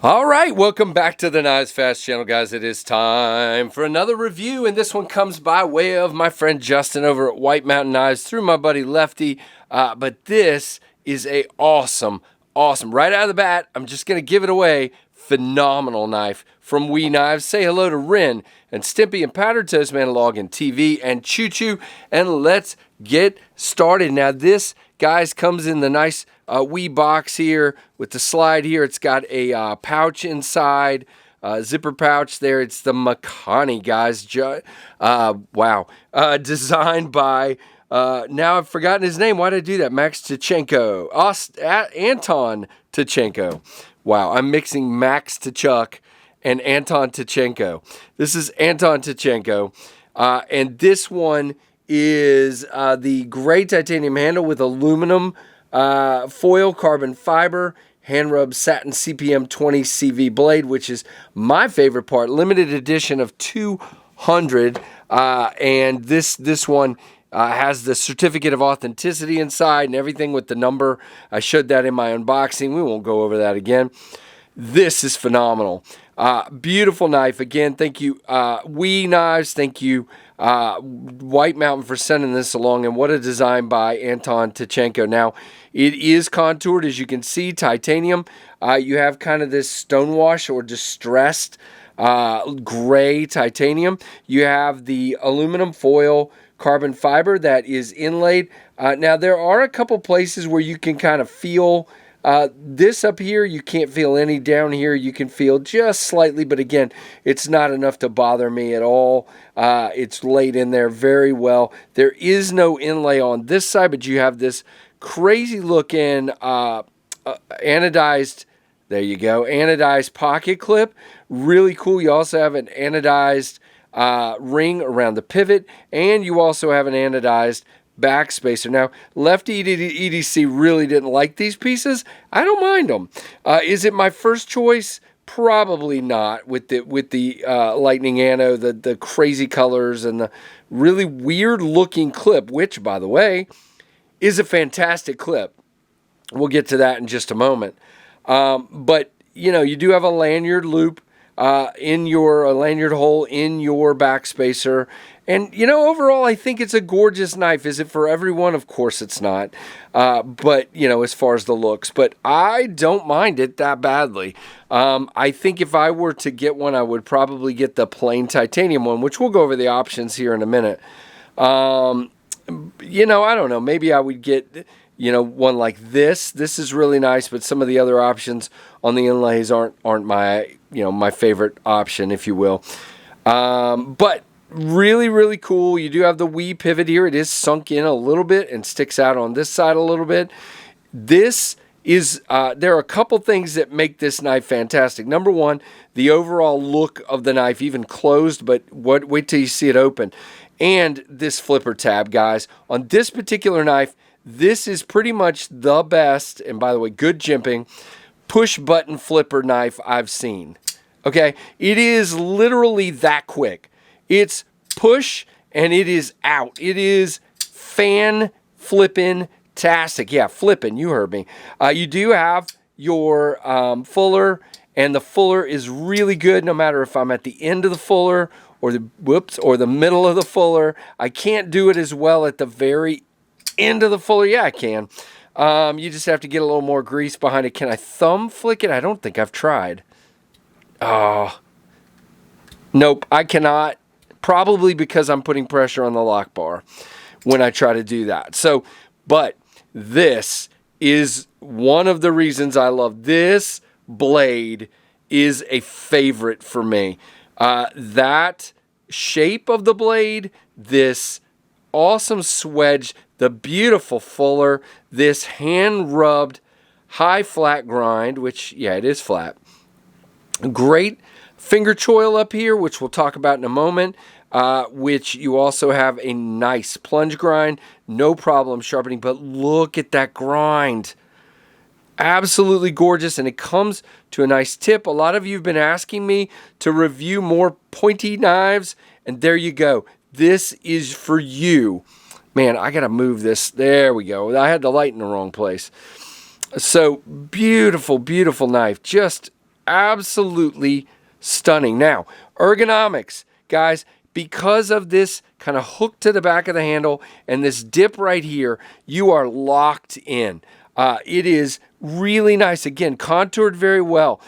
All right, welcome back to the KnivesFAST channel, guys. It is time for another review, and this one comes by way of my friend Justin over at White Mountain Knives through my buddy Lefty. But this is a awesome, right out of the bat, I'm just going to give it away, phenomenal knife from We Knives. Say hello to Ren and Stimpy and Powdered Toast Manalog and TV and Choo Choo, and let's get started. Now this, guys, comes in the nice wee box here with the slide here. It's got a pouch inside, zipper pouch there. It's the Makani, guys. Wow. Designed by, now I've forgotten his name. Why did I do that? Max Tichenko. Anton Tichenko. Wow, I'm mixing Max Tichenko and Anton Tichenko. This is Anton Tichenko, and this one is the gray titanium handle with aluminum foil, carbon fiber, hand rubbed satin CPM 20 CV blade, which is my favorite part. Limited edition of 200, and this one has the certificate of authenticity inside and everything with the number. I showed that in my unboxing. We won't go over that again. This is phenomenal. Beautiful knife. Again, thank you, We Knives. Thank you, White Mountain, for sending this along. And what a design by Anton Tichenko. Now, it is contoured, as you can see, titanium. You have kind of this stonewash or distressed gray titanium. You have the aluminum foil carbon fiber that is inlaid. Now, there are a couple places where you can kind of feel this up here. You can't feel any. Down here you can feel just slightly, but again, it's not enough to bother me at all. It's laid in there very well. There is no inlay on this side, but you have this crazy looking anodized, there you go, anodized pocket clip. Really cool. You also have an anodized ring around the pivot, and you also have an anodized back spacer. Now, Lefty EDC really didn't like these pieces. I don't mind them. Is it my first choice? Probably not, with the lightning anode, the crazy colors, and the really weird looking clip, which, by the way, is a fantastic clip. We'll get to that in just a moment. But you know, you do have a lanyard loop in your lanyard hole in your back spacer. And, you know, overall, I think it's a gorgeous knife. Is it for everyone? Of course it's not. But, you know, as far as the looks. But I don't mind it that badly. I think if I were to get one, I would probably get the plain titanium one, which we'll go over the options here in a minute. You know, I don't know. Maybe I would get, you know, one like this. This is really nice, but some of the other options on the inlays aren't my, you know, my favorite option, if you will. But really cool. You do have the wee pivot here. It is sunk in a little bit and sticks out on this side a little bit. This is there are a couple things that make this knife fantastic. Number one, the overall look of the knife, even closed, but wait till you see it open. And this flipper tab, guys. On this particular knife, this is pretty much the best, and by the way, good jimping, push button flipper knife I've seen. Okay, it is literally that quick. It's push and it is out. It is fan flipping tastic. Yeah, flipping, you heard me. You do have your fuller, and the fuller is really good no matter if I'm at the end of the fuller or the middle of the fuller. I can't do it as well at the very end of the fuller. Yeah, I can. You just have to get a little more grease behind it. Can I thumb flick it? I don't think I've tried. Oh, nope, I cannot. Probably because I'm putting pressure on the lock bar when I try to do that. So, but this is one of the reasons I love this blade. Is a favorite for me. That shape of the blade, this awesome swedge, the beautiful fuller, this hand-rubbed high flat grind, which, yeah, it is flat. Great finger choil up here, which we'll talk about in a moment, which you also have a nice plunge grind. No problem sharpening, but look at that grind. Absolutely gorgeous, and it comes to a nice tip. A lot of you have been asking me to review more pointy knives, and there you go. This is for you. Man, I gotta move this. There we go. I had the light in the wrong place. So beautiful, beautiful knife. Just absolutely stunning. Now, ergonomics, guys, because of this kind of hook to the back of the handle and this dip right here, you are locked in. It is really nice. Again, contoured very well.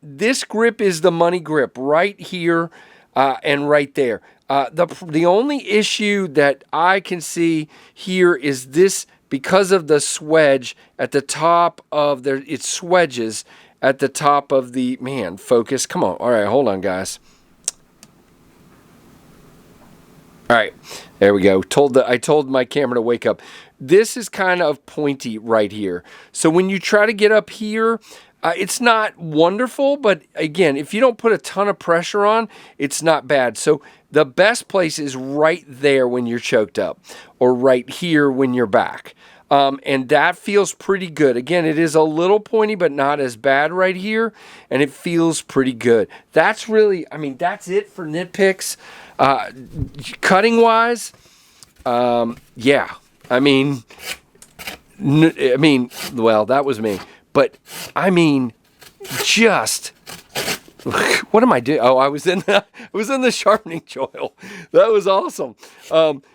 This grip is the money grip right here and right there. The only issue that I can see here is this, because of the swedge at the top of there, it swedges at the top of the, man, focus. Come on. All right, hold on, guys. All right, there we go. I told my camera to wake up. This is kind of pointy right here. So when you try to get up here, it's not wonderful, but again, if you don't put a ton of pressure on, it's not bad. So the best place is right there when you're choked up, or right here when you're back. And that feels pretty good. Again, it is a little pointy, but not as bad right here, and it feels pretty good. That's really, I mean, that's it for nitpicks. Cutting wise, yeah. I mean, well, that was me. But I mean, just what am I doing? Oh, I was in the sharpening choil. That was awesome.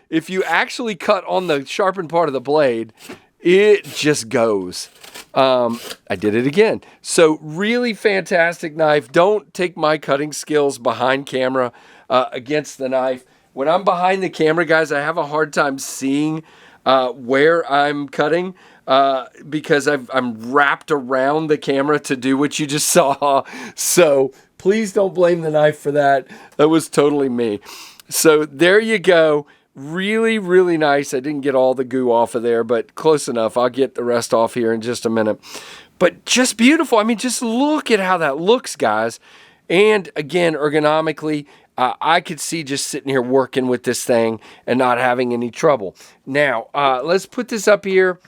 If you actually cut on the sharpened part of the blade, it just goes. I did it again. So really fantastic knife. Don't take my cutting skills behind camera against the knife. When I'm behind the camera, guys, I have a hard time seeing where I'm cutting because I'm wrapped around the camera to do what you just saw. So please don't blame the knife for that. That was totally me. So there you go. Really, really nice. I didn't get all the goo off of there, but close enough. I'll get the rest off here in just a minute. But just beautiful. I mean, just look at how that looks, guys. And again, ergonomically, I could see just sitting here working with this thing and not having any trouble. Now, let's put this up here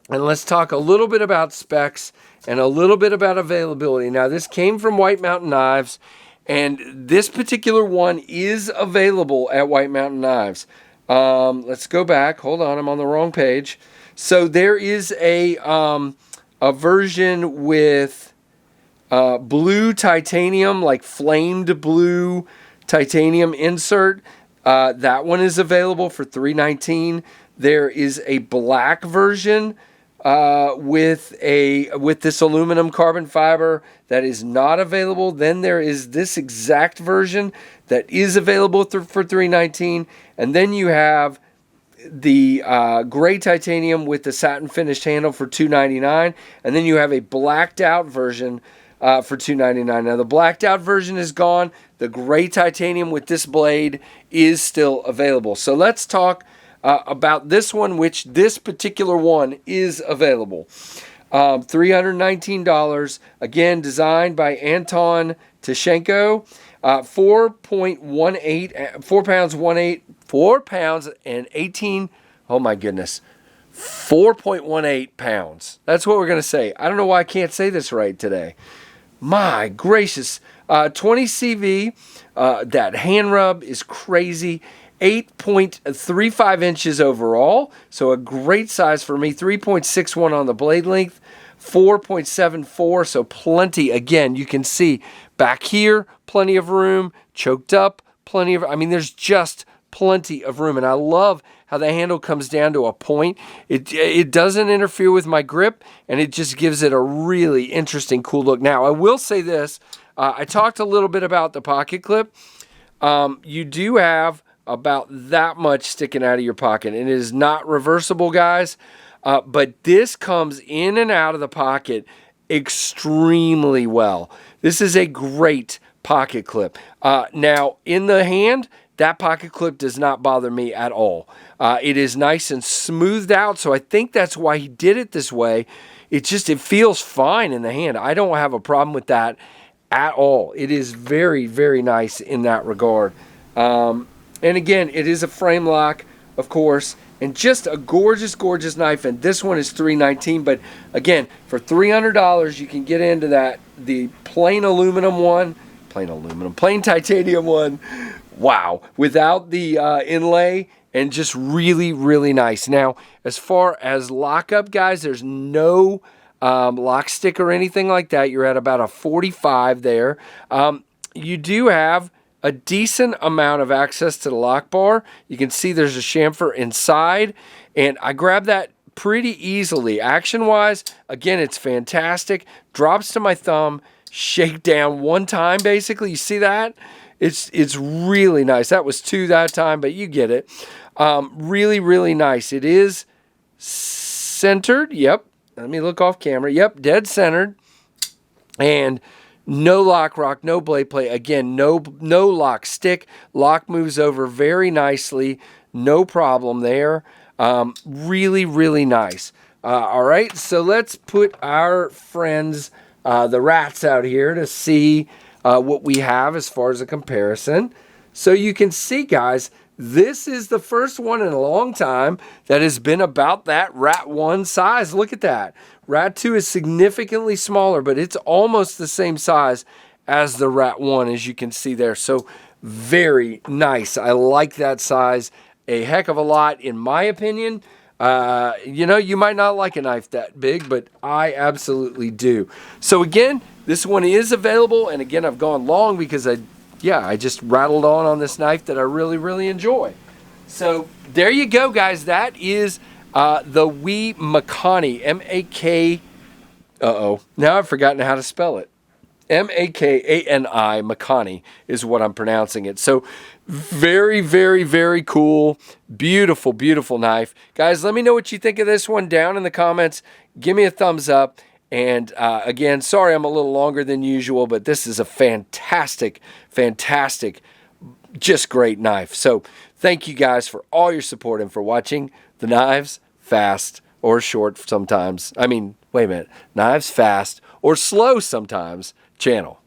and let's talk a little bit about specs and a little bit about availability. Now, this came from White Mountain Knives, and this particular one is available at White Mountain Knives. Let's go back. Hold on, I'm on the wrong page. So there is a version with blue titanium, like flamed blue titanium insert. That one is available for $319. There is a black version with this aluminum carbon fiber that is not available. Then there is this exact version that is available for $319, and then you have the gray titanium with the satin finished handle for $299, and then you have a blacked out version for $299. Now the blacked out version is gone. The gray titanium with this blade is still available. So let's talk about this one, which this particular one is available. $319. Again, designed by Anton Tishenko. 4.18, 4 pounds and 18. Oh my goodness. 4.18 pounds. That's what we're going to say. I don't know why I can't say this right today. My gracious. 20 CV. That hand rub is crazy. 8.35 inches overall, so a great size for me. 3.61 on the blade length, 4.74, so plenty. Again, you can see back here, plenty of room, choked up, plenty of, I mean, there's just plenty of room, and I love how the handle comes down to a point. It doesn't interfere with my grip, and it just gives it a really interesting, cool look. Now, I will say this, I talked a little bit about the pocket clip. You do have about that much sticking out of your pocket. It is not reversible, guys, but this comes in and out of the pocket extremely well. This is a great pocket clip. Now, in the hand, that pocket clip does not bother me at all. It is nice and smoothed out, so I think that's why he did it this way. It feels fine in the hand. I don't have a problem with that at all. It is very, very nice in that regard. And again, it is a frame lock, of course, and just a gorgeous, gorgeous knife. And this one is $319. But again, for $300, you can get into the plain aluminum one, plain titanium one. Wow, without the inlay, and just really, really nice. Now, as far as lockup, guys, there's no lock stick or anything like that. You're at about a 45 there. You do have a decent amount of access to the lock bar. You can see there's a chamfer inside, and I grabbed that pretty easily. Action-wise, again, it's fantastic. Drops to my thumb, shake down one time, basically. You see that? It's really nice. That was 2 that time, but you get it. Really, really nice. It is centered. Yep. Let me look off camera. Yep, dead centered. And no lock rock, no blade play. Again, no lock stick. Lock moves over very nicely. No problem there. Really, really nice. All right, so let's put our friends, the rats, out here to see what we have as far as a comparison. So you can see, guys, this is the first one in a long time that has been about that Rat 1 size. Look at that. Rat 2 is significantly smaller, but it's almost the same size as the Rat 1, as you can see there. So very nice. I like that size a heck of a lot, in my opinion. You know, you might not like a knife that big, but I absolutely do. So again, this one is available, and again, I've gone long because I just rattled on this knife that I really, really enjoy. So there you go, guys. That is the wee Makani, M-A-K, now I've forgotten how to spell it. M-A-K-A-N-I, Makani is what I'm pronouncing it. So very, very, very cool. Beautiful, beautiful knife. Guys, let me know what you think of this one down in the comments. Give me a thumbs up. And again, sorry I'm a little longer than usual, but this is a fantastic, fantastic, just great knife. So thank you guys for all your support and for watching the Knives Fast, or short sometimes. I mean, wait a minute. Knives Fast or slow sometimes channel.